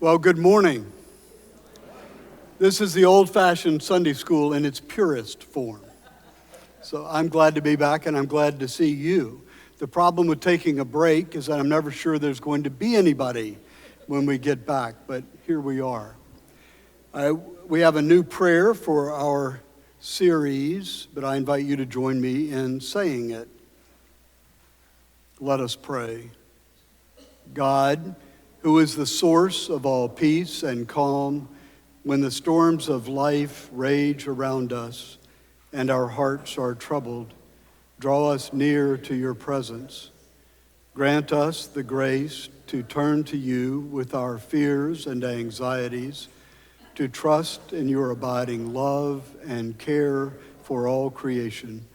Well, good morning. This is the old-fashioned Sunday school in its purest form. So I'm glad to be back, and I'm glad to see you. The problem with taking a break is that I'm never sure there's going to be anybody when we get back, but here we are. We have a new prayer for our series, but I invite you to join me in saying it. Let us pray. God, who is the source of all peace and calm when the storms of life rage around us and our hearts are troubled, draw us near to your presence. Grant us the grace to turn to you with our fears and anxieties, to trust in your abiding love and care for all creation.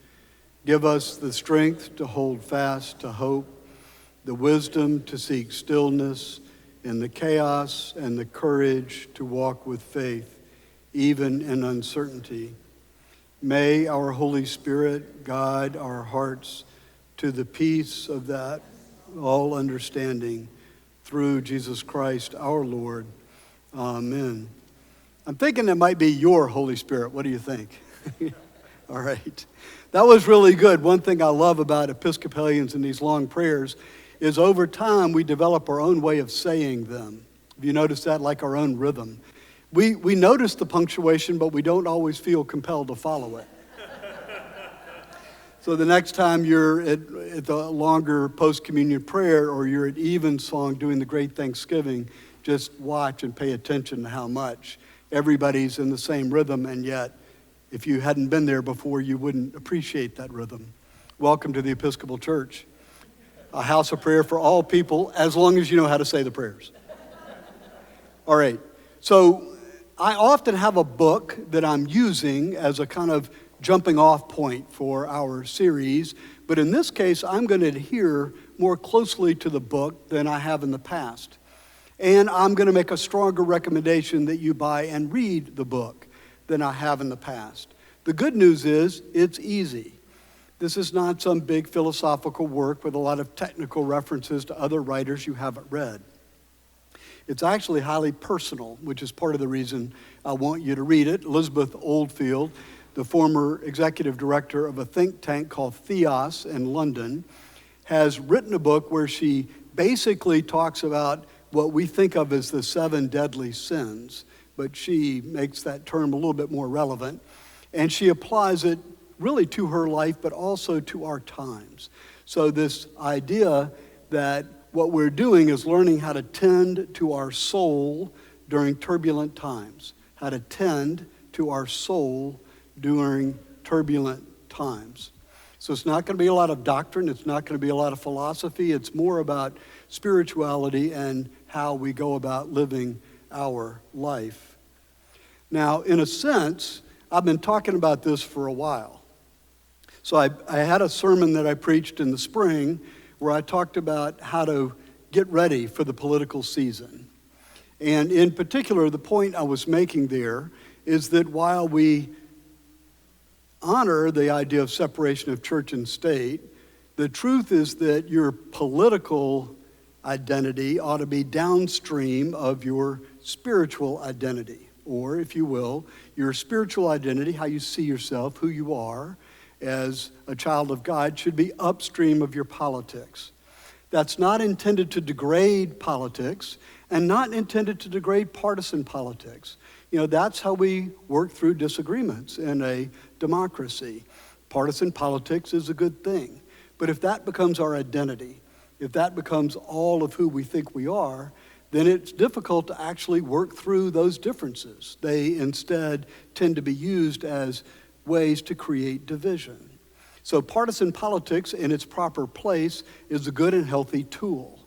Give us the strength to hold fast to hope, the wisdom to seek stillness in the chaos, and the courage to walk with faith, even in uncertainty. May our Holy Spirit guide our hearts to the peace of that all understanding through Jesus Christ our Lord. Amen. I'm thinking it might be your Holy Spirit. What do you think? All right. That was really good. One thing I love about Episcopalians and these long prayers is over time we develop our own way of saying them. Have you noticed that? Like our own rhythm. We notice the punctuation, but we don't always feel compelled to follow it. So the next time you're at the longer post-communion prayer, or you're at evensong doing the Great Thanksgiving, just watch and pay attention to how much everybody's in the same rhythm, and yet if you hadn't been there before, you wouldn't appreciate that rhythm. Welcome to the Episcopal Church, a house of prayer for all people, as long as you know how to say the prayers. All right, so I often have a book that I'm using as a kind of jumping off point for our series, but in this case, I'm going to adhere more closely to the book than I have in the past. And I'm going to make a stronger recommendation that you buy and read the book than I have in the past. The good news is it's easy. This is not some big philosophical work with a lot of technical references to other writers you haven't read. It's actually highly personal, which is part of the reason I want you to read it. Elizabeth Oldfield, the former executive director of a think tank called Theos in London, has written a book where she basically talks about what we think of as the 7 deadly sins, but she makes that term a little bit more relevant, and she applies it really to her life, but also to our times. So this idea that what we're doing is learning how to tend to our soul during turbulent times, how to tend to our soul during turbulent times. So it's not going to be a lot of doctrine, it's not going to be a lot of philosophy, it's more about spirituality and how we go about living our life. Now, in a sense, I've been talking about this for a while. So I had a sermon that I preached in the spring where I talked about how to get ready for the political season. And in particular, the point I was making there is that while we honor the idea of separation of church and state, the truth is that your political identity ought to be downstream of your spiritual identity. Or, if you will, your spiritual identity, how you see yourself, who you are as a child of God, should be upstream of your politics. That's not intended to degrade politics and not intended to degrade partisan politics. You know, that's how we work through disagreements in a democracy. Partisan politics is a good thing. But if that becomes our identity, if that becomes all of who we think we are, then it's difficult to actually work through those differences. They instead tend to be used as ways to create division. So partisan politics in its proper place is a good and healthy tool.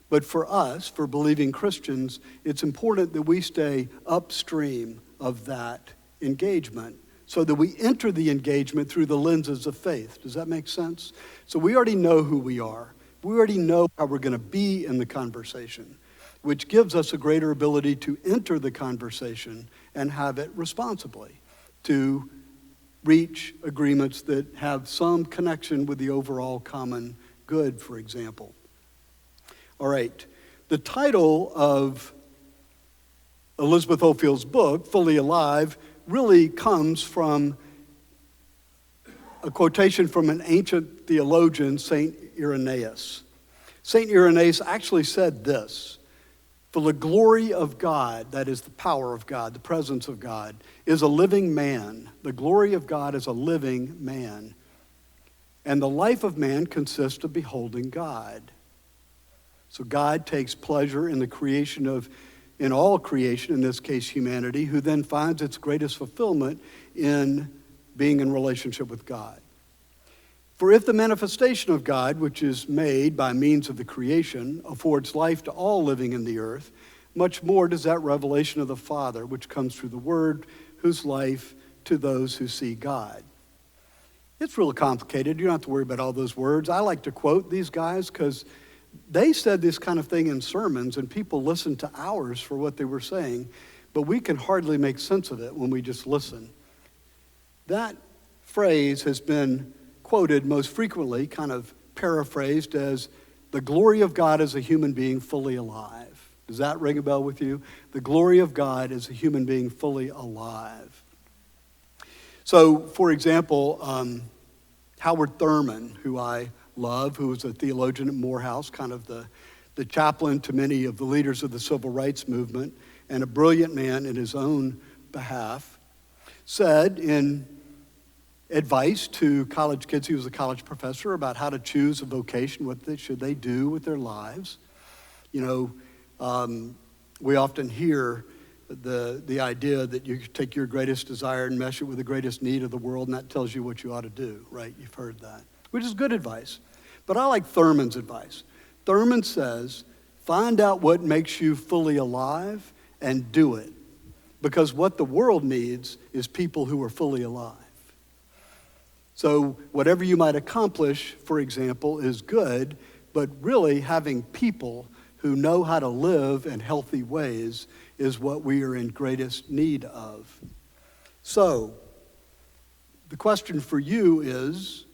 But for us, for believing Christians, it's important that we stay upstream of that engagement so that we enter the engagement through the lenses of faith. Does that make sense? So we already know who we are. We already know how we're going to be in the conversation, which gives us a greater ability to enter the conversation and have it responsibly, to reach agreements that have some connection with the overall common good, for example. All right, the title of Elizabeth Oldfield's book, Fully Alive, really comes from a quotation from an ancient theologian, St. Irenaeus. St. Irenaeus actually said this: "For the glory of God," that is the power of God, the presence of God, "is a living man. The glory of God is a living man. And the life of man consists of beholding God." So God takes pleasure in the creation in all creation, in this case humanity, who then finds its greatest fulfillment in being in relationship with God. For if the manifestation of God, which is made by means of the creation, affords life to all living in the earth, much more does that revelation of the Father, which comes through the Word, whose life to those who see God. It's real complicated. You don't have to worry about all those words. I like to quote these guys because they said this kind of thing in sermons, and people listened to hours for what they were saying, but we can hardly make sense of it when we just listen. That phrase has been quoted most frequently, kind of paraphrased as, "The glory of God is a human being fully alive." Does that ring a bell with you? The glory of God is a human being fully alive. So, for example, Howard Thurman, who I love, who was a theologian at Morehouse, kind of the chaplain to many of the leaders of the civil rights movement, and a brilliant man in his own behalf, said in advice to college kids, he was a college professor, about how to choose a vocation, should they do with their lives. You know, we often hear the idea that you take your greatest desire and mesh it with the greatest need of the world, and that tells you what you ought to do, right? You've heard that, which is good advice. But I like Thurman's advice. Thurman says, find out what makes you fully alive and do it. Because what the world needs is people who are fully alive. So whatever you might accomplish, for example, is good, but really having people who know how to live in healthy ways is what we are in greatest need of. So the question for you is,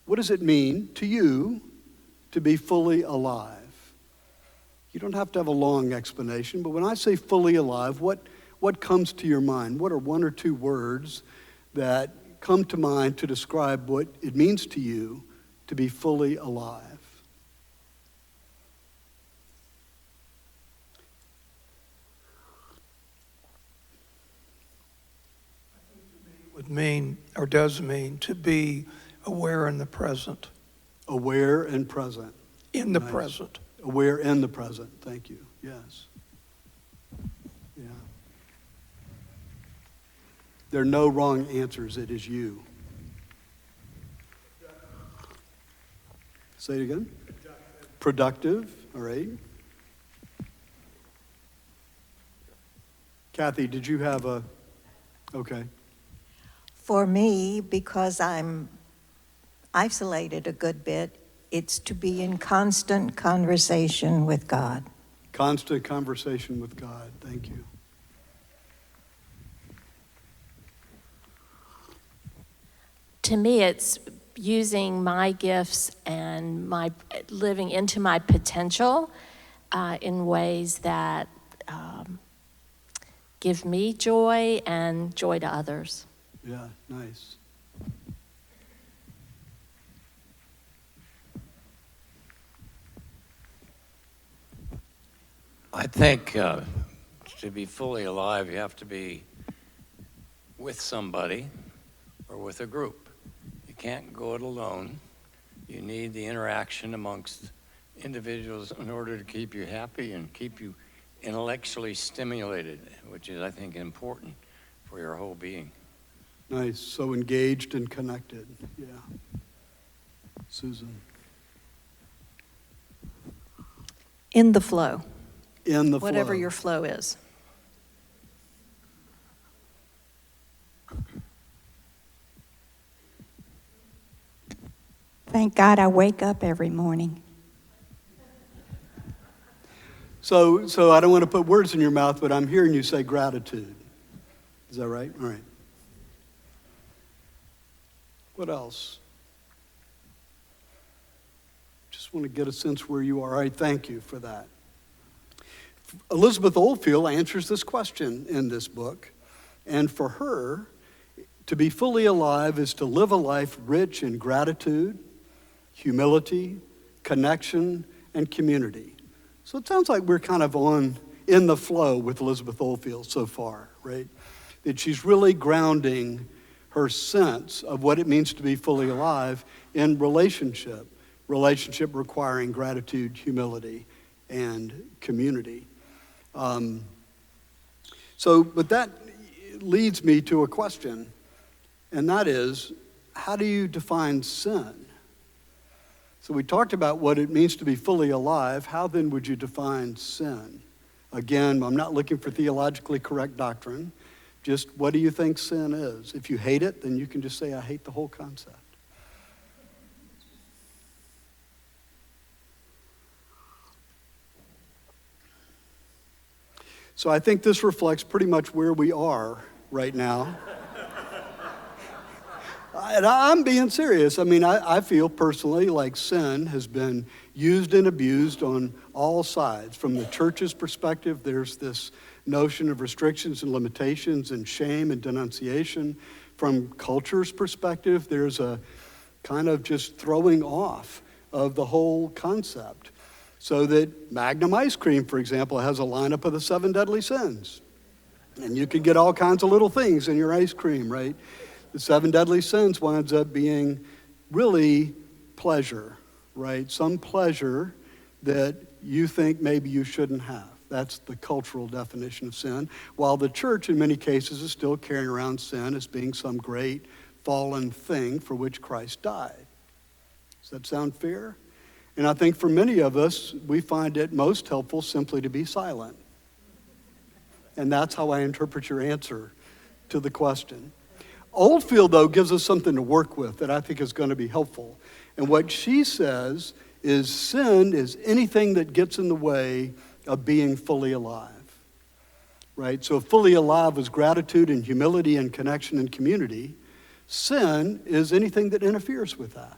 what does it mean to you to be fully alive? You don't have to have a long explanation, but when I say fully alive, what comes to your mind? What are one or two words that come to mind to describe what it means to you to be fully alive? Would mean, or does mean, to be aware in the present. Aware and present. In the Nice. present. Aware in the present. Thank you. Yes. Yeah. There are no wrong answers. It is you. Say it again. Productive. All right. Kathy, did you have a... Okay. For me, because I'm isolated a good bit, it's to be in constant conversation with God. Constant conversation with God. Thank you. To me, it's using my gifts and my living into my potential in ways that give me joy and joy to others. Yeah, nice. I think to be fully alive, you have to be with somebody or with a group. You can't go it alone. You need the interaction amongst individuals in order to keep you happy and keep you intellectually stimulated, which is, I think, important for your whole being. Nice. So engaged and connected. Yeah. Susan. In the flow. In the Whatever flow. your flow is. Thank God I wake up every morning. So I don't want to put words in your mouth, but I'm hearing you say gratitude. Is that right? All right. What else? Just want to get a sense where you are. All right, thank you for that. Elizabeth Oldfield answers this question in this book, and for her, to be fully alive is to live a life rich in gratitude, humility, connection, and community. So it sounds like we're kind of in the flow with Elizabeth Oldfield so far, right? That she's really grounding her sense of what it means to be fully alive in relationship requiring gratitude, humility, and community. But that leads me to a question, and that is, how do you define sin? So we talked about what it means to be fully alive. How then would you define sin? Again, I'm not looking for theologically correct doctrine. Just what do you think sin is? If you hate it, then you can just say, I hate the whole concept. So I think this reflects pretty much where we are right now. And I'm being serious. I mean, I feel personally like sin has been used and abused on all sides. From the church's perspective, there's this notion of restrictions and limitations and shame and denunciation. From culture's perspective, there's a kind of just throwing off of the whole concept. So that Magnum ice cream, for example, has a lineup of the 7 deadly sins. And you can get all kinds of little things in your ice cream, right? The 7 deadly sins winds up being really pleasure, right? Some pleasure that you think maybe you shouldn't have. That's the cultural definition of sin. While the church, in many cases, is still carrying around sin as being some great fallen thing for which Christ died. Does that sound fair? And I think for many of us, we find it most helpful simply to be silent. And that's how I interpret your answer to the question. Oldfield, though, gives us something to work with that I think is going to be helpful. And what she says is sin is anything that gets in the way of being fully alive, right? So fully alive is gratitude and humility and connection and community. Sin is anything that interferes with that.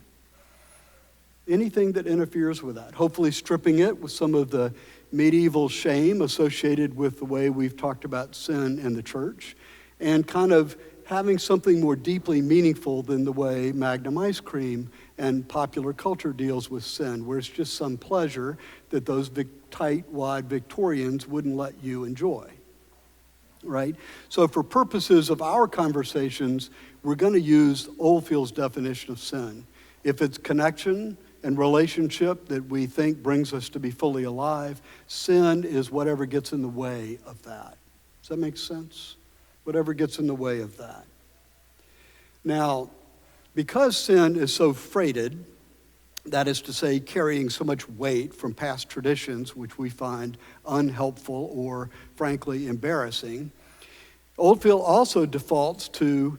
Anything that interferes with that. Hopefully stripping it with some of the medieval shame associated with the way we've talked about sin in the church, and kind of having something more deeply meaningful than the way Magnum ice cream and popular culture deals with sin, where it's just some pleasure that those tight, wide Victorians wouldn't let you enjoy, right? So for purposes of our conversations, we're going to use Oldfield's definition of sin. If it's connection and relationship that we think brings us to be fully alive, sin is whatever gets in the way of that. Does that make sense? Whatever gets in the way of that. Now, because sin is so freighted, that is to say, carrying so much weight from past traditions, which we find unhelpful or frankly embarrassing, Oldfield also defaults to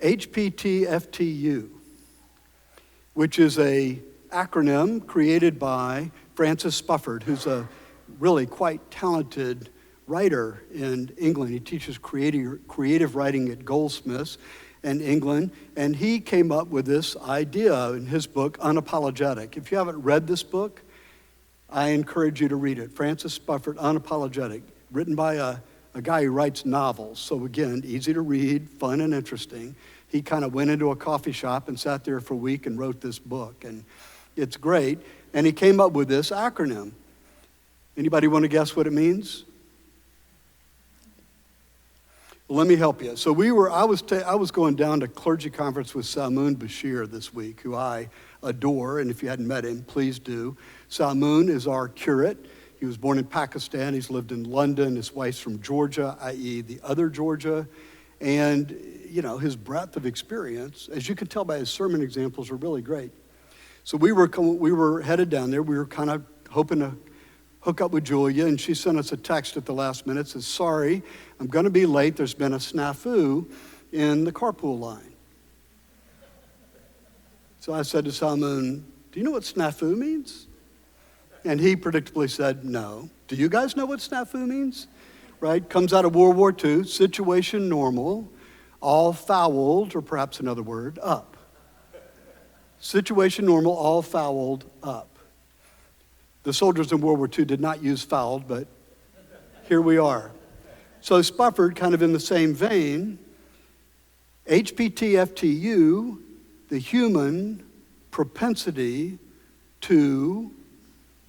HPTFTU, which is an acronym created by Francis Spufford, who's a really quite talented writer in England. He teaches creative writing at Goldsmiths in England, and he came up with this idea in his book, Unapologetic. If you haven't read this book, I encourage you to read it. Francis Spufford, Unapologetic, written by a guy who writes novels. So again, easy to read, fun and interesting. He kind of went into a coffee shop and sat there for a week and wrote this book, and it's great. And he came up with this acronym. Anybody want to guess what it means? Well, let me help you. So I was going down to clergy conference with Salmoon Bashir this week, who I adore, and if you hadn't met him, please do. Salmoon is our curate. He was born in Pakistan. He's lived in London. His wife's from Georgia, i.e. the other Georgia. And, you know, his breadth of experience, as you can tell by his sermon examples, are really great. So we were headed down there. We were kind of hoping to hook up with Julia, and she sent us a text at the last minute, says, sorry, I'm going to be late. There's been a snafu in the carpool line. So I said to Salmoon, do you know what snafu means? And he predictably said, no. Do you guys know what snafu means? Right? Comes out of World War II, situation normal, all fouled, or perhaps another word, up. Situation normal, all fouled up. The soldiers in World War II did not use fouled, but here we are. So Spufford, kind of in the same vein, HPTFTU, the human propensity to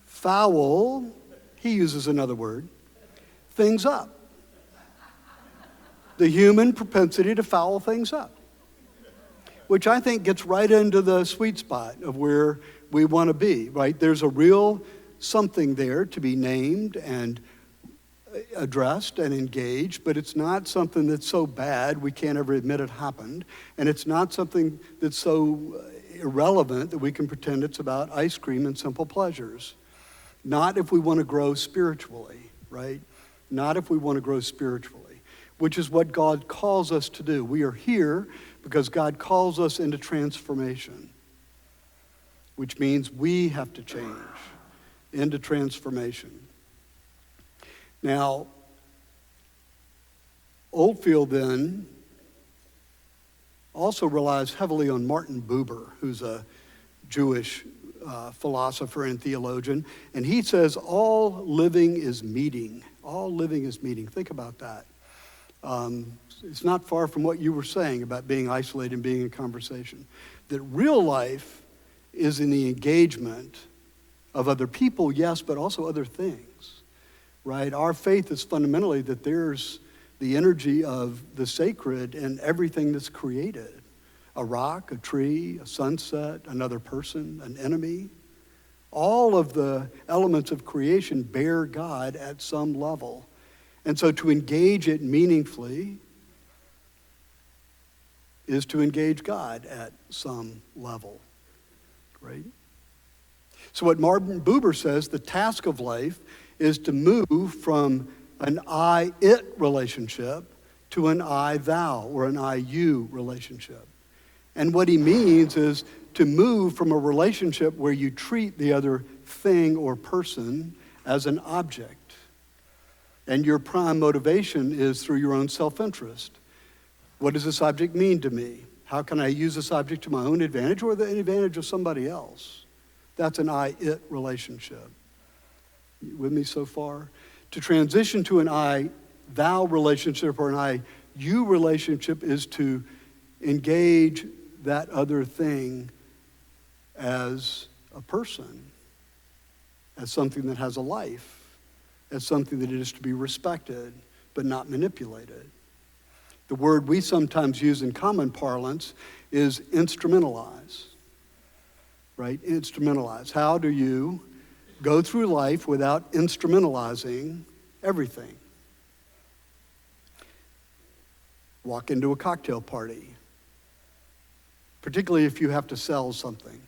foul, he uses another word, things up. The human propensity to foul things up, which I think gets right into the sweet spot of where we want to be, right? There's a real something there to be named and addressed and engaged, but it's not something that's so bad we can't ever admit it happened, and it's not something that's so irrelevant that we can pretend it's about ice cream and simple pleasures. Not if we want to grow spiritually, right? Not if we want to grow spiritually, which is what God calls us to do. We are here because God calls us into transformation, which means we have to change into transformation. Now, Oldfield then also relies heavily on Martin Buber, who's a Jewish philosopher and theologian, and he says all living is meeting. All living is meeting. Think about that. It's not far from what you were saying about being isolated and being in conversation. That real life is in the engagement of other people, yes, but also other things. Right? Our faith is fundamentally that there's the energy of the sacred in everything that's created. A rock, a tree, a sunset, another person, an enemy. All of the elements of creation bear God at some level. And so to engage it meaningfully is to engage God at some level. Right? So what Martin Buber says, the task of life is to move from an I-it relationship to an I-thou or an I-you relationship. And what he means is to move from a relationship where you treat the other thing or person as an object. And your prime motivation is through your own self-interest. What does this object mean to me? How can I use this object to my own advantage or the advantage of somebody else? That's an I-it relationship. You with me so far? To transition to an I-thou relationship or an I-you relationship is to engage that other thing as a person, as something that has a life, as something that is to be respected but not manipulated. The word we sometimes use in common parlance is instrumentalize, right? Instrumentalize. How do you go through life without instrumentalizing everything? Walk into a cocktail party, particularly if you have to sell something,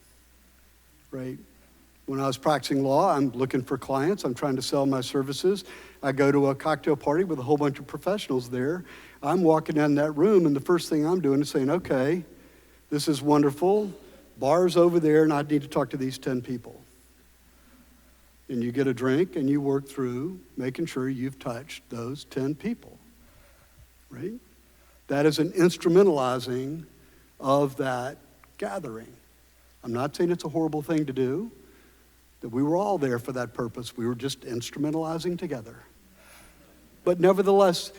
right? When I was practicing law, I'm looking for clients. I'm trying to sell my services. I go to a cocktail party with a whole bunch of professionals there. I'm walking in that room, and the first thing I'm doing is saying, okay, this is wonderful. Bar's over there, and I need to talk to these 10 people. And you get a drink, and you work through making sure you've touched those 10 people, right? That is an instrumentalizing of that gathering. I'm not saying it's a horrible thing to do, that we were all there for that purpose. We were just instrumentalizing together. But nevertheless,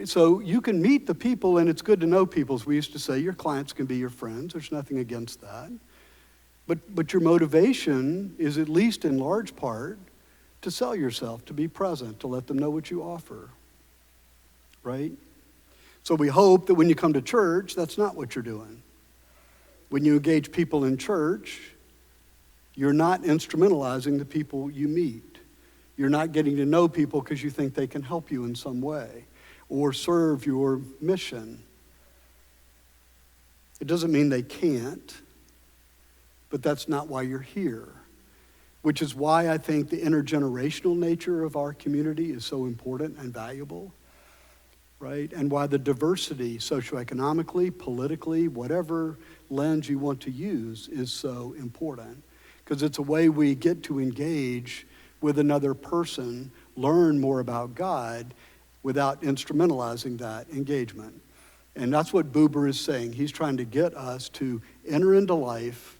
so you can meet the people, and it's good to know people. As we used to say, your clients can be your friends. There's nothing against that. But your motivation is, at least in large part, to sell yourself, to be present, to let them know what you offer, right? So we hope that when you come to church, that's not what you're doing. When you engage people in church, you're not instrumentalizing the people you meet. You're not getting to know people because you think they can help you in some way or serve your mission. It doesn't mean they can't, but that's not why you're here, which is why I think the intergenerational nature of our community is so important and valuable, right? And why the diversity, socioeconomically, politically, whatever lens you want to use, is so important. Because it's a way we get to engage with another person, learn more about God without instrumentalizing that engagement. And that's what Buber is saying. He's trying to get us to enter into life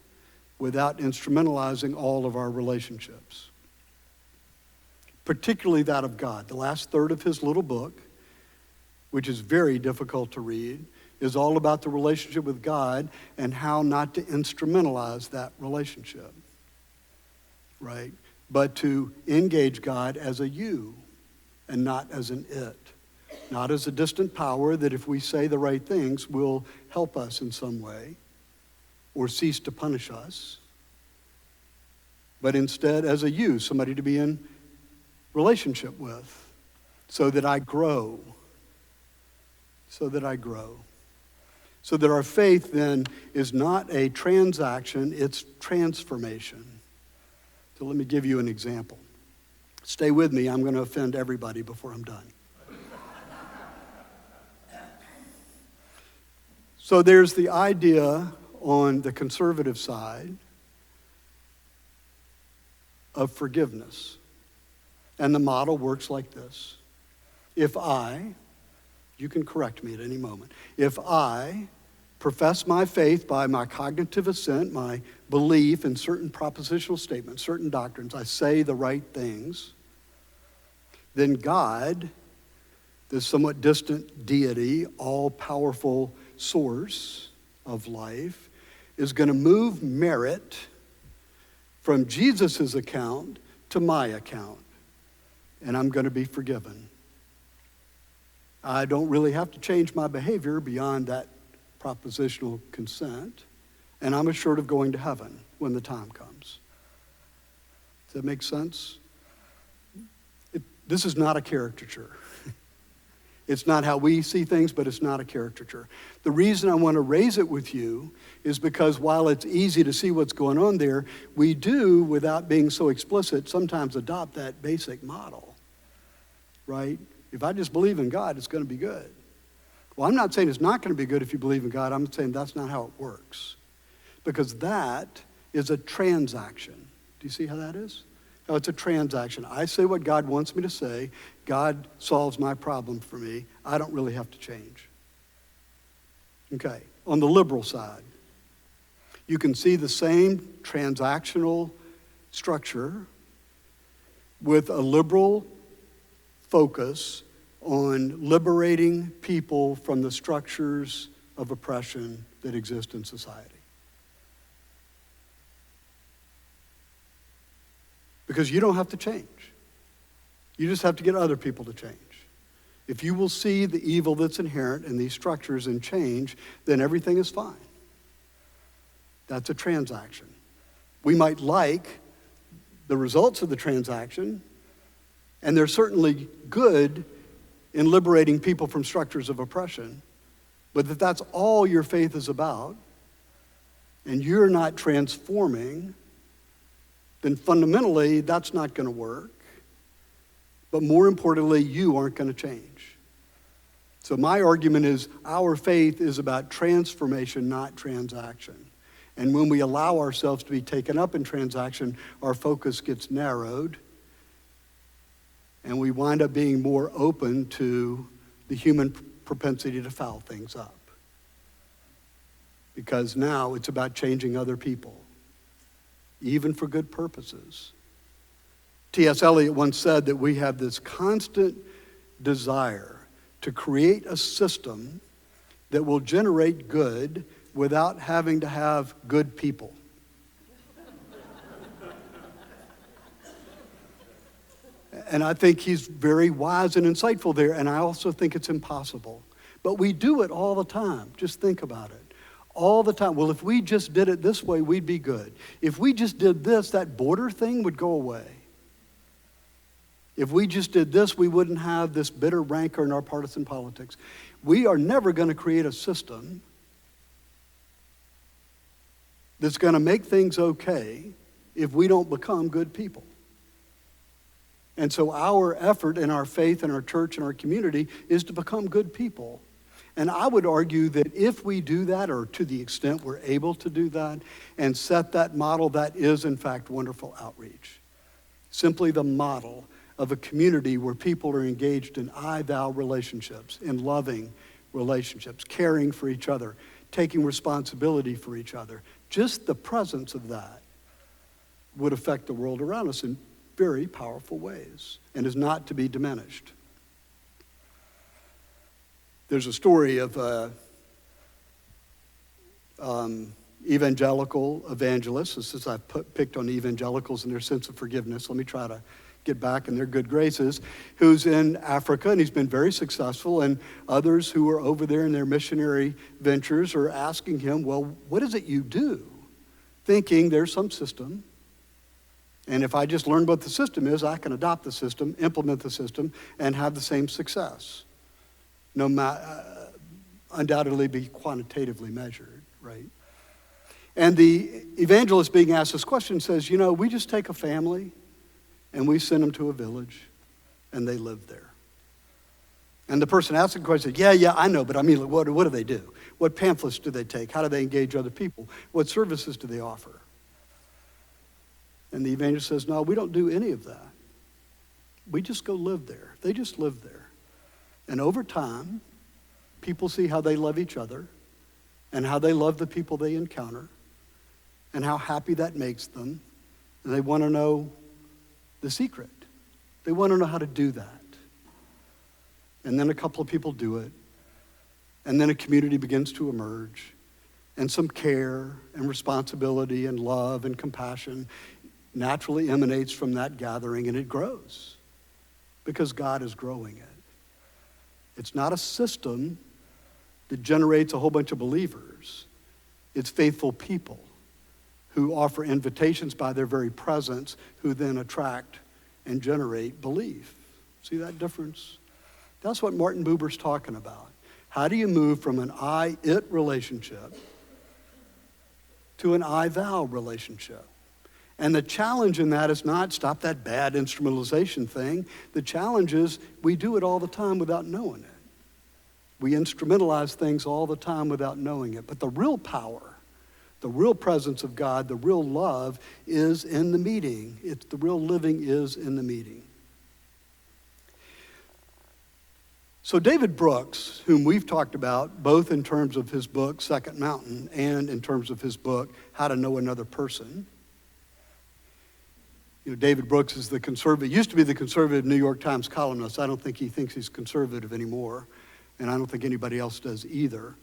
without instrumentalizing all of our relationships. particularly that of God. The last third of his little book, which is very difficult to read, is all about the relationship with God and how not to instrumentalize that relationship, right? But to engage God as a you and not as an it. Not as a distant power that if we say the right things will help us in some way or cease to punish us, but instead as a you, somebody to be in relationship with, so that I grow. So that I grow. So that our faith then is not a transaction, it's transformation. So let me give you an example. Stay with me, I'm going to offend everybody before I'm done. So there's the idea on the conservative side of forgiveness. And the model works like this. If I, you can correct me at any moment, if I profess my faith by my cognitive assent, my belief in certain propositional statements, certain doctrines, I say the right things, then God, this somewhat distant deity, all-powerful source of life, is going to move merit from Jesus' account to my account, and I'm going to be forgiven. I don't really have to change my behavior beyond that propositional consent, and I'm assured of going to heaven when the time comes. Does that make sense? This is not a caricature. It's not how we see things, but it's not a caricature. The reason I want to raise it with you is because while it's easy to see what's going on there, we do, without being so explicit, sometimes adopt that basic model, right? If I just believe in God, it's going to be good. Well, I'm not saying it's not going to be good if you believe in God. I'm saying that's not how it works. Because that is a transaction. Do you see how that is? No, it's a transaction. I say what God wants me to say. God solves my problem for me. I don't really have to change. Okay, on the liberal side, you can see the same transactional structure with a liberal focus on liberating people from the structures of oppression that exist in society. Because you don't have to change. You just have to get other people to change. If you will see the evil that's inherent in these structures and change, then everything is fine. That's a transaction. We might like the results of the transaction, and they're certainly good in liberating people from structures of oppression, but if that's all your faith is about, and you're not transforming, then fundamentally that's not going to work. But more importantly, you aren't going to change. So my argument is our faith is about transformation, not transaction. And when we allow ourselves to be taken up in transaction, our focus gets narrowed, and we wind up being more open to the human propensity to foul things up. Because now it's about changing other people, even for good purposes. T.S. Eliot once said that we have this constant desire to create a system that will generate good without having to have good people. And I think he's very wise and insightful there, and I also think it's impossible. But we do it all the time. Just think about it. All the time. Well, if we just did it this way, we'd be good. If we just did this, that border thing would go away. If we just did this, we wouldn't have this bitter rancor in our partisan politics. We are never going to create a system that's going to make things okay if we don't become good people. And so our effort and our faith and our church and our community is to become good people. And I would argue that if we do that, or to the extent we're able to do that, and set that model, that is in fact wonderful outreach. Simply the model of a community where people are engaged in I-thou relationships, in loving relationships, caring for each other, taking responsibility for each other. Just the presence of that would affect the world around us in very powerful ways and is not to be diminished. There's a story of evangelical evangelists. Since I've picked on evangelicals and their sense of forgiveness, let me try to get back in their good graces, who's in Africa, and he's been very successful, and others who are over there in their missionary ventures are asking him, well, what is it you do? Thinking there's some system, and if I just learn what the system is, I can adopt the system, implement the system, and have the same success. Undoubtedly be quantitatively measured, right? And the evangelist being asked this question says, we just take a family and we send them to a village and they live there. And the person asking the question said, yeah, I know, but I mean, what do they do? What pamphlets do they take? How do they engage other people? What services do they offer? And the evangelist says, no, we don't do any of that. We just go live there. They just live there. And over time, people see how they love each other and how they love the people they encounter and how happy that makes them. And they want to know the secret. They want to know how to do that. And then a couple of people do it. And then a community begins to emerge. And some care and responsibility and love and compassion naturally emanates from that gathering, and it grows because God is growing it. It's not a system that generates a whole bunch of believers. It's faithful people who offer invitations by their very presence, who then attract and generate belief. See that difference? That's what Martin Buber's talking about. How do you move from an I-it relationship to an I-thou relationship? And the challenge in that is not stop that bad instrumentalization thing. The challenge is we do it all the time without knowing it. We instrumentalize things all the time without knowing it. But the real power, the real presence of God, the real love is in the meeting. It's the real living is in the meeting. So David Brooks, whom we've talked about both in terms of his book, Second Mountain, and in terms of his book, How to Know Another Person. David Brooks is used to be the conservative New York Times columnist. I don't think he thinks he's conservative anymore, and I don't think anybody else does either.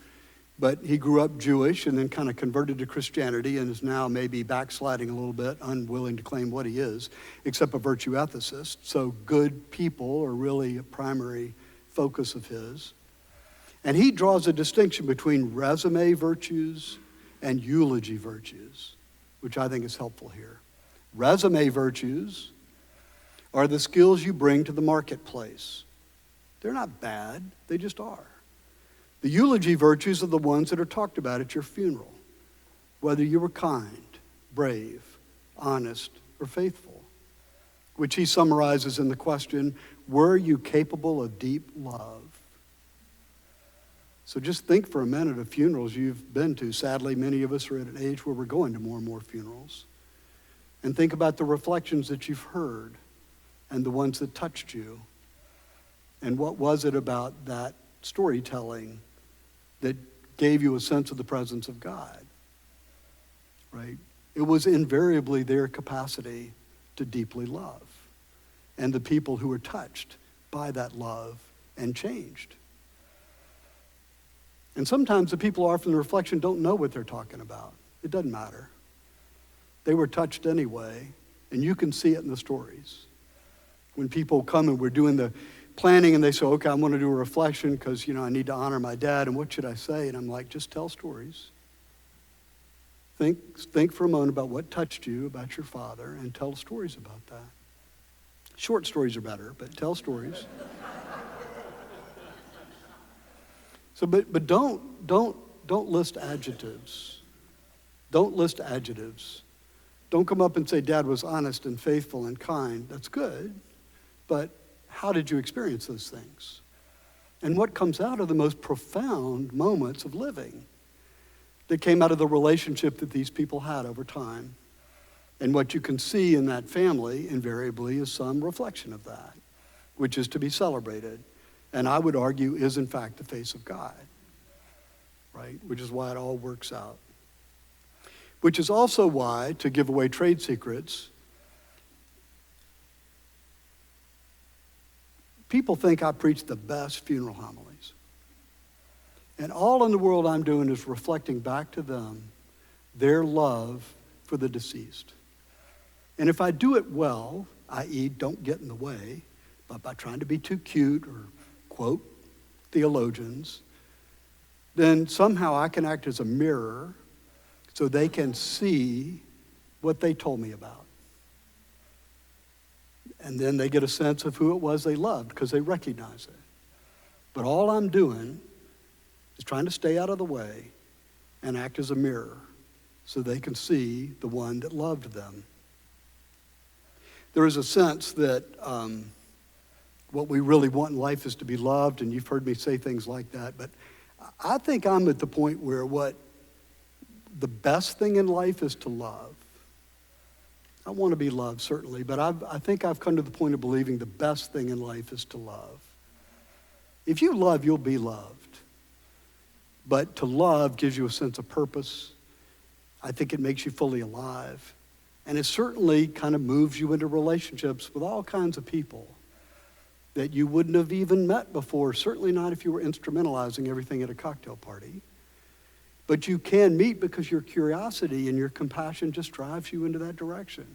But he grew up Jewish and then kind of converted to Christianity and is now maybe backsliding a little bit, unwilling to claim what he is, except a virtue ethicist. So good people are really a primary focus of his. And he draws a distinction between resume virtues and eulogy virtues, which I think is helpful here. Resume virtues are the skills you bring to the marketplace. They're not bad, they just are. The eulogy virtues are the ones that are talked about at your funeral, whether you were kind, brave, honest, or faithful, which he summarizes in the question, were you capable of deep love? So just think for a minute of funerals you've been to. Sadly, many of us are at an age where we're going to more and more funerals. And think about the reflections that you've heard and the ones that touched you. And what was it about that storytelling that gave you a sense of the presence of God, right? It was invariably their capacity to deeply love and the people who were touched by that love and changed. And sometimes the people offering the reflection don't know what they're talking about. It doesn't matter. They were touched anyway, and you can see it in the stories. When people come and we're doing the planning and they say, okay, I want to do a reflection because, I need to honor my dad, and what should I say? And I'm like, just tell stories. Think for a moment about what touched you about your father and tell stories about that. Short stories are better, but tell stories. So, but don't list adjectives. Don't list adjectives. Don't come up and say, Dad was honest and faithful and kind. That's good, but how did you experience those things? And what comes out of the most profound moments of living that came out of the relationship that these people had over time? And what you can see in that family invariably is some reflection of that, which is to be celebrated. And I would argue is in fact the face of God, right? Which is why it all works out. Which is also why, to give away trade secrets, People think I preach the best funeral homilies. And all in the world I'm doing is reflecting back to them their love for the deceased. And if I do it well, i.e. don't get in the way, but by trying to be too cute or quote theologians, then somehow I can act as a mirror so they can see what they told me about. And then they get a sense of who it was they loved because they recognize it. But all I'm doing is trying to stay out of the way and act as a mirror so they can see the one that loved them. There is a sense that what we really want in life is to be loved, and you've heard me say things like that, but I think I'm at the point where what the best thing in life is to love. I want to be loved, certainly, but I think I've come to the point of believing the best thing in life is to love. If you love, you'll be loved. But to love gives you a sense of purpose. I think it makes you fully alive. And it certainly kind of moves you into relationships with all kinds of people that you wouldn't have even met before, certainly not if you were instrumentalizing everything at a cocktail party. But you can meet because your curiosity and your compassion just drives you into that direction.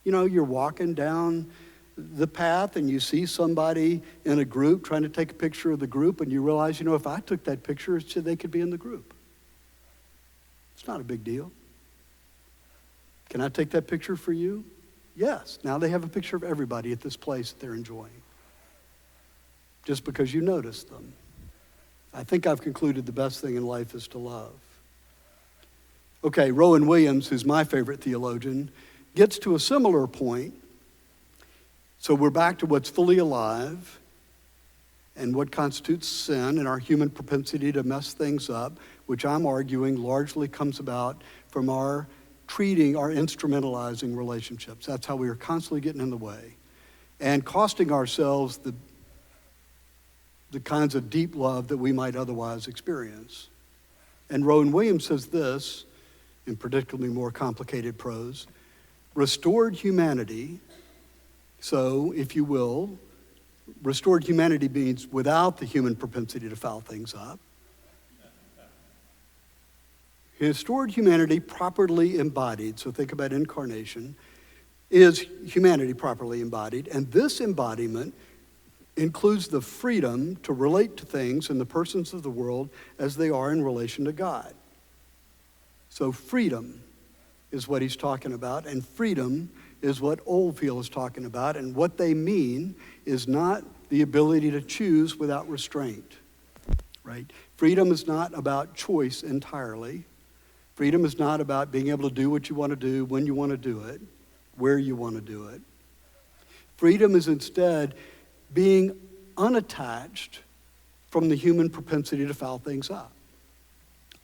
You know, you're walking down the path and you see somebody in a group trying to take a picture of the group, and you realize, you know, if I took that picture, they could be in the group. It's not a big deal. Can I take that picture for you? Yes. Now they have a picture of everybody at this place that they're enjoying, just because you noticed them. I think I've concluded the best thing in life is to love. Okay, Rowan Williams, who's my favorite theologian, gets to a similar point. So we're back to what's fully alive and what constitutes sin and our human propensity to mess things up, which I'm arguing largely comes about from our instrumentalizing relationships. That's how we are constantly getting in the way and costing ourselves the kinds of deep love that we might otherwise experience. And Rowan Williams says this, in particularly more complicated prose: restored humanity, so if you will, restored humanity means without the human propensity to foul things up. Restored humanity properly embodied, so think about incarnation, is humanity properly embodied, and this embodiment includes the freedom to relate to things in the persons of the world as they are in relation to God. So freedom is what he's talking about, and freedom is what Oldfield is talking about, and what they mean is not the ability to choose without restraint, right? Freedom is not about choice entirely. Freedom is not about being able to do what you want to do, when you want to do it, where you want to do it. Freedom is instead being unattached from the human propensity to foul things up.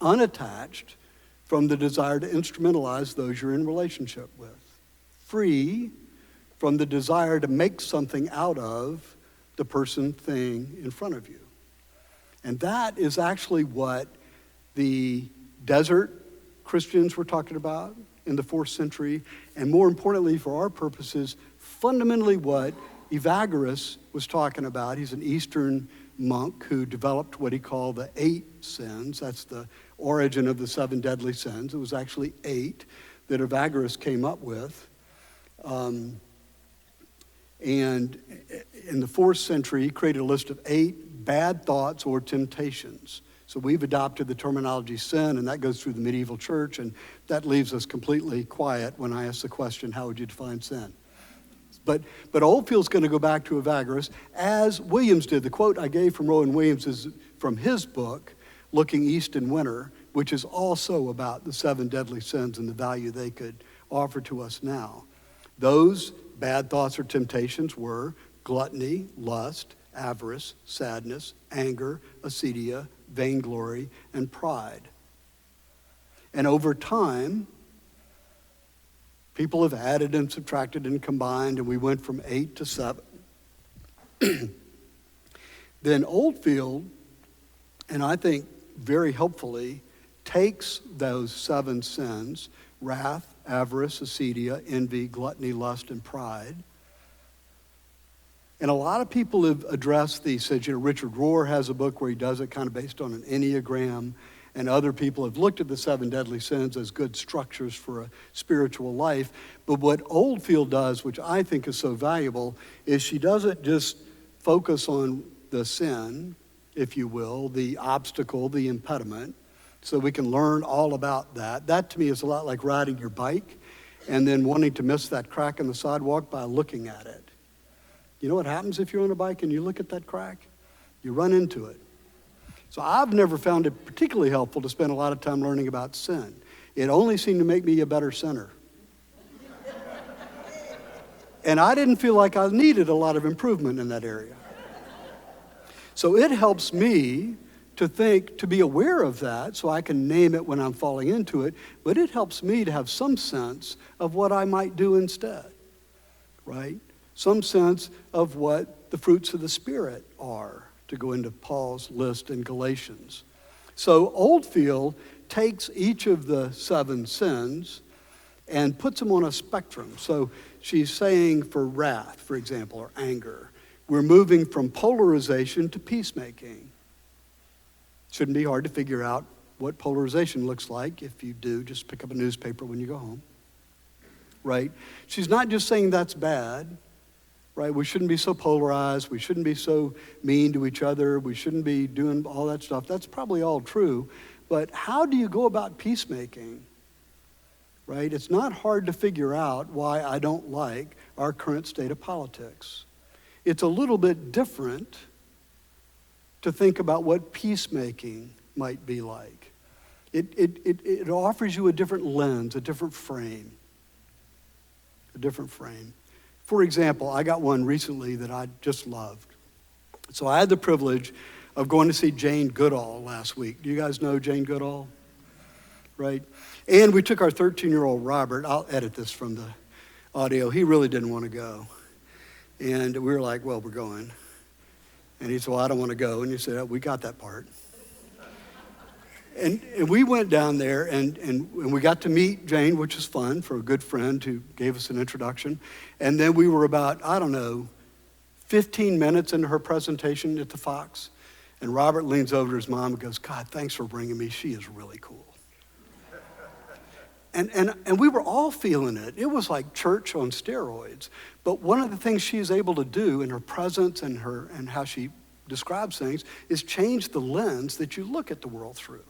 Unattached from the desire to instrumentalize those you're in relationship with. Free from the desire to make something out of the person, thing in front of you. And that is actually what the desert Christians were talking about in the 4th century, and more importantly for our purposes, fundamentally what Evagrius was talking about. He's an Eastern monk who developed what he called the 8 sins. That's the origin of the 7 deadly sins. It was actually 8 that Evagrius came up with. And in the 4th century, he created a list of 8 bad thoughts or temptations. So we've adopted the terminology sin, and that goes through the medieval church, and that leaves us completely quiet when I ask the question, how would you define sin? But Oldfield's going to go back to Evagrius, as Williams did. The quote I gave from Rowan Williams is from his book, Looking East in Winter, which is also about the 7 deadly sins and the value they could offer to us now. Those bad thoughts or temptations were gluttony, lust, avarice, sadness, anger, acedia, vainglory, and pride. And over time, people have added and subtracted and combined, and we went from 8 to 7. Then Oldfield, and I think very helpfully, takes those 7 sins, wrath, avarice, acedia, envy, gluttony, lust, and pride, And a lot of people have addressed these. Said, Richard Rohr has a book where he does it kind of based on an Enneagram. And other people have looked at the 7 deadly sins as good structures for a spiritual life. But what Oldfield does, which I think is so valuable, is she doesn't just focus on the sin, if you will, the obstacle, the impediment, so we can learn all about that. That to me is a lot like riding your bike and then wanting to miss that crack in the sidewalk by looking at it. You know what happens if you're on a bike and you look at that crack? You run into it. So I've never found it particularly helpful to spend a lot of time learning about sin. It only seemed to make me a better sinner. And I didn't feel like I needed a lot of improvement in that area. So it helps me to think, to be aware of that so I can name it when I'm falling into it, but it helps me to have some sense of what I might do instead, right? Some sense of what the fruits of the Spirit are, to go into Paul's list in Galatians. So Oldfield takes each of the 7 sins and puts them on a spectrum. So she's saying for wrath, for example, or anger, we're moving from polarization to peacemaking. Shouldn't be hard to figure out what polarization looks like. If you do, just pick up a newspaper when you go home, right? She's not just saying that's bad, right? We shouldn't be so polarized. We shouldn't be so mean to each other. We shouldn't be doing all that stuff. That's probably all true. But how do you go about peacemaking, right? It's not hard to figure out why I don't like our current state of politics. It's a little bit different to think about what peacemaking might be like. It offers you a different lens, a different frame. A different frame. For example, I got one recently that I just loved. So I had the privilege of going to see Jane Goodall last week. Do you guys know Jane Goodall? Right? And we took our 13-year-old Robert. I'll edit this from the audio. He really didn't want to go. And we were like, well, we're going. And he said, well, I don't want to go. And he said, oh, we got that part. And we went down there and we got to meet Jane, which was fun, for a good friend who gave us an introduction. And then we were about, 15 minutes into her presentation at the Fox. And Robert leans over to his mom and goes, God, thanks for bringing me. She is really cool. And we were all feeling it. It was like church on steroids. But one of the things she's able to do in her presence and how she describes things is change the lens that you look at the world through.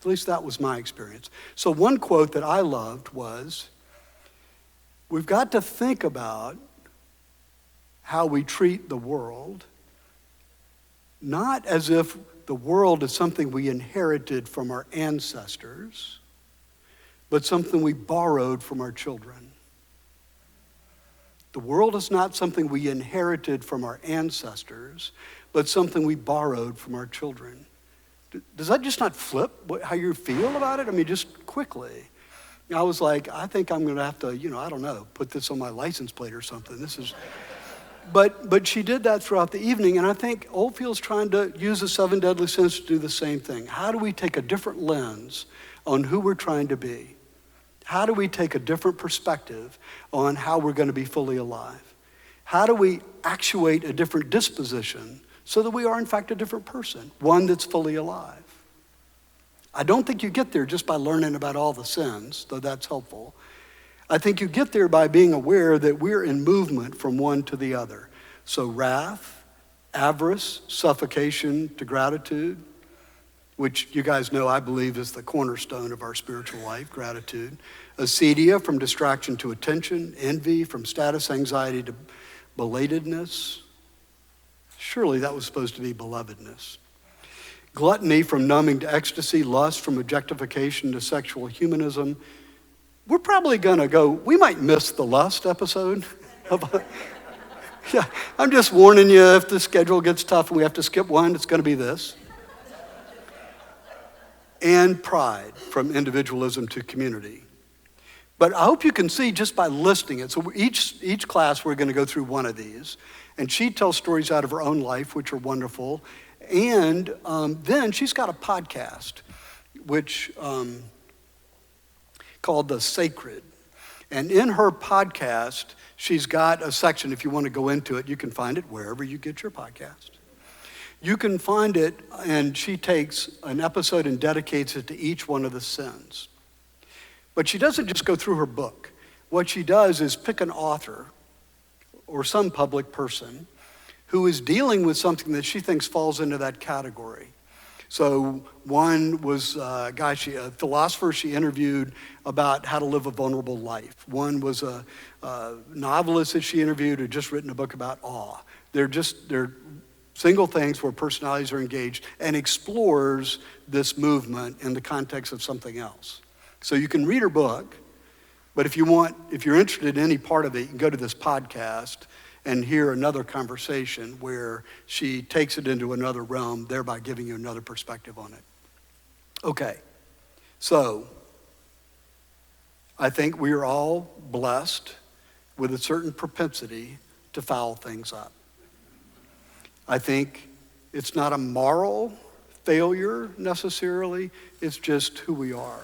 At least that was my experience. So one quote that I loved was, we've got to think about how we treat the world, not as if the world is something we inherited from our ancestors, but something we borrowed from our children. The world is not something we inherited from our ancestors, but something we borrowed from our children. Does that just not flip how you feel about it? I mean, just quickly. I was like, I think I'm going to have to, put this on my license plate or something. But she did that throughout the evening, and I think Oldfield's trying to use the 7 deadly sins to do the same thing. How do we take a different lens on who we're trying to be? How do we take a different perspective on how we're going to be fully alive? How do we actuate a different disposition so that we are, in fact, a different person, one that's fully alive? I don't think you get there just by learning about all the sins, though that's helpful. I think you get there by being aware that we're in movement from one to the other. So wrath, avarice, suffocation to gratitude, which you guys know I believe is the cornerstone of our spiritual life, gratitude. Acedia, from distraction to attention. Envy, from status anxiety to belatedness. Surely that was supposed to be belovedness. Gluttony, from numbing to ecstasy. Lust, from objectification to sexual humanism. We're probably gonna we might miss the lust episode. Yeah, I'm just warning you, if the schedule gets tough and we have to skip one, it's gonna be this. And pride, from individualism to community. But I hope you can see just by listing it. So each class we're going to go through one of these. And she tells stories out of her own life, which are wonderful. And then she's got a podcast, which called The Sacred. And in her podcast, She's got a section, if you want to go into it, you can find it wherever you get your podcast. You can find it, and she takes an episode and dedicates it to each one of the sins. But she doesn't just go through her book. What she does is pick an author or some public person who is dealing with something that she thinks falls into that category. So one was a philosopher she interviewed about how to live a vulnerable life. One was a novelist that she interviewed who had just written a book about awe. They're single things where personalities are engaged and explores this movement in the context of something else. So you can read her book, but if you're interested in any part of it, you can go to this podcast and hear another conversation where she takes it into another realm, thereby giving you another perspective on it. Okay, so I think we are all blessed with a certain propensity to foul things up. I think it's not a moral failure necessarily, it's just who we are.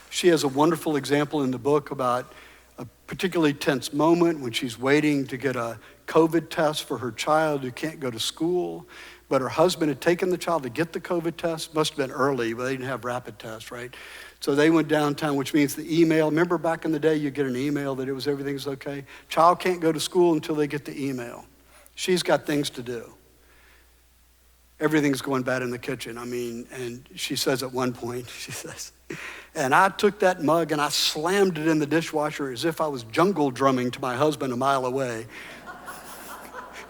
She has a wonderful example in the book about a particularly tense moment when she's waiting to get a COVID test for her child who can't go to school, but her husband had taken the child to get the COVID test. Must have been early, but they didn't have rapid tests, right? So they went downtown, which means the email. Remember back in the day, you get an email that everything's okay? Child can't go to school until they get the email. She's got things to do. Everything's going bad in the kitchen. And she says at one point, she says, and I took that mug and I slammed it in the dishwasher as if I was jungle drumming to my husband a mile away.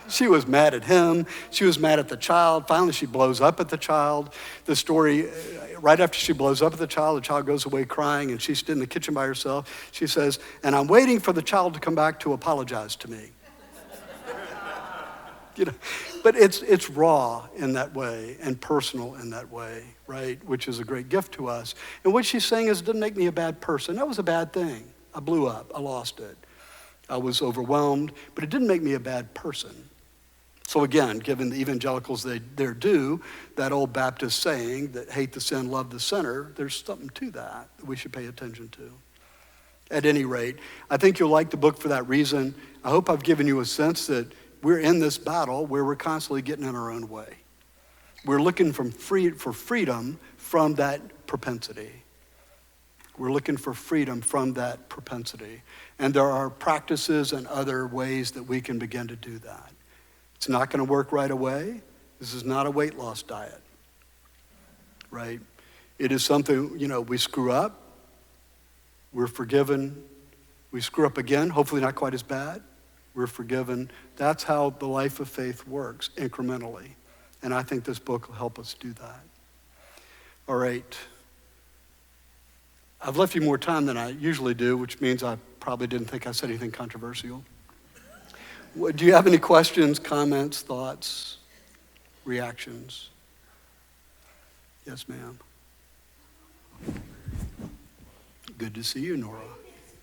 She was mad at him. She was mad at the child. Finally, she blows up at the child. The story, right after she blows up at the child goes away crying, and she's in the kitchen by herself. She says, and I'm waiting for the child to come back to apologize to me. But it's raw in that way and personal in that way, right? Which is a great gift to us. And what she's saying is, it didn't make me a bad person. That was a bad thing. I blew up. I lost it. I was overwhelmed, but it didn't make me a bad person. So again, given the evangelicals their due, that old Baptist saying that hate the sin, love the sinner, there's something to that we should pay attention to. At any rate, I think you'll like the book for that reason. I hope I've given you a sense that we're in this battle where we're constantly getting in our own way. We're looking for freedom from that propensity. We're looking for freedom from that propensity. And there are practices and other ways that we can begin to do that. It's not going to work right away. This is not a weight loss diet, right? It is something, we screw up. We're forgiven. We screw up again, hopefully not quite as bad. We're forgiven. That's how the life of faith works, incrementally. And I think this book will help us do that. All right. I've left you more time than I usually do, which means I probably didn't think I said anything controversial. Do you have any questions, comments, thoughts, reactions? Yes, ma'am. Good to see you, Nora.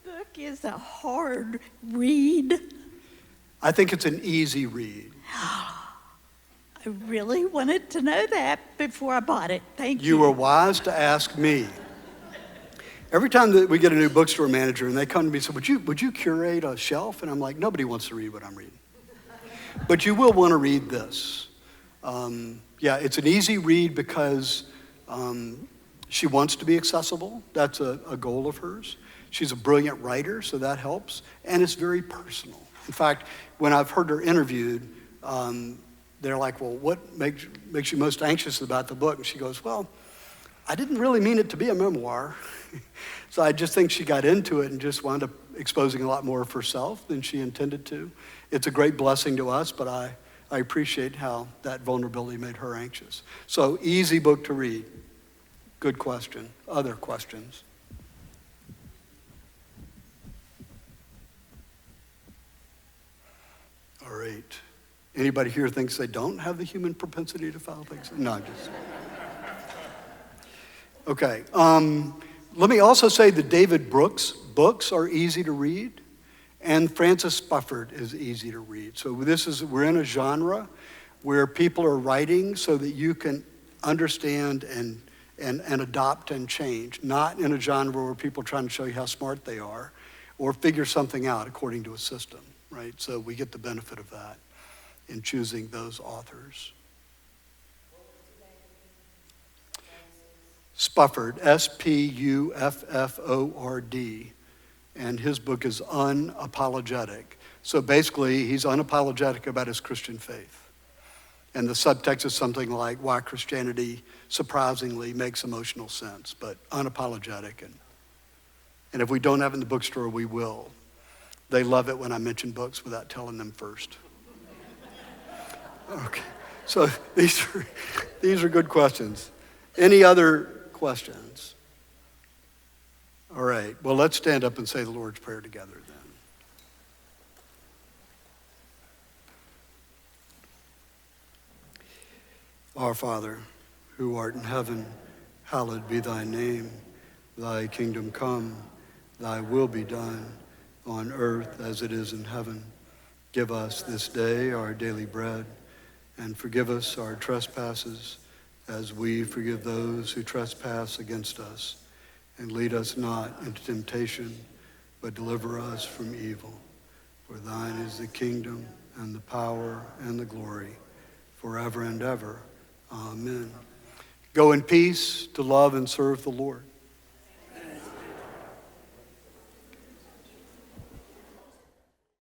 This book is a hard read. I think it's an easy read. I really wanted to know that before I bought it. Thank you. You were wise to ask me. Every time that we get a new bookstore manager and they come to me and say, would you curate a shelf? And I'm like, nobody wants to read what I'm reading. But you will want to read this. It's an easy read because she wants to be accessible. That's a goal of hers. She's a brilliant writer, so that helps. And it's very personal. In fact, when I've heard her interviewed, they're like, well, what makes you most anxious about the book? And she goes, well, I didn't really mean it to be a memoir. So I just think she got into it and just wound up exposing a lot more of herself than she intended to. It's a great blessing to us, but I appreciate how that vulnerability made her anxious. So easy book to read. Good question. Other questions? All right. Anybody here thinks they don't have the human propensity to foul things? No, just. Okay. Let me also say that David Brooks' books are easy to read, and Francis Spufford is easy to read. So we're in a genre where people are writing so that you can understand and adopt and change, not in a genre where people are trying to show you how smart they are or figure something out according to a system, right? So we get the benefit of that in choosing those authors. Spufford, Spufford, and his book is Unapologetic. So basically, he's unapologetic about his Christian faith. And the subtext is something like why Christianity surprisingly makes emotional sense, but unapologetic. And if we don't have it in the bookstore, we will. They love it when I mention books without telling them first. Okay, so these are good questions. Any other questions? All right, well, let's stand up and say the Lord's Prayer together then. Our Father, who art in heaven, hallowed be thy name. Thy kingdom come, thy will be done, on earth as it is in heaven. Give us this day our daily bread, and forgive us our trespasses, as we forgive those who trespass against us. And lead us not into temptation, but deliver us from evil. For thine is the kingdom, and the power, and the glory, forever and ever. Amen. Go in peace to love and serve the Lord.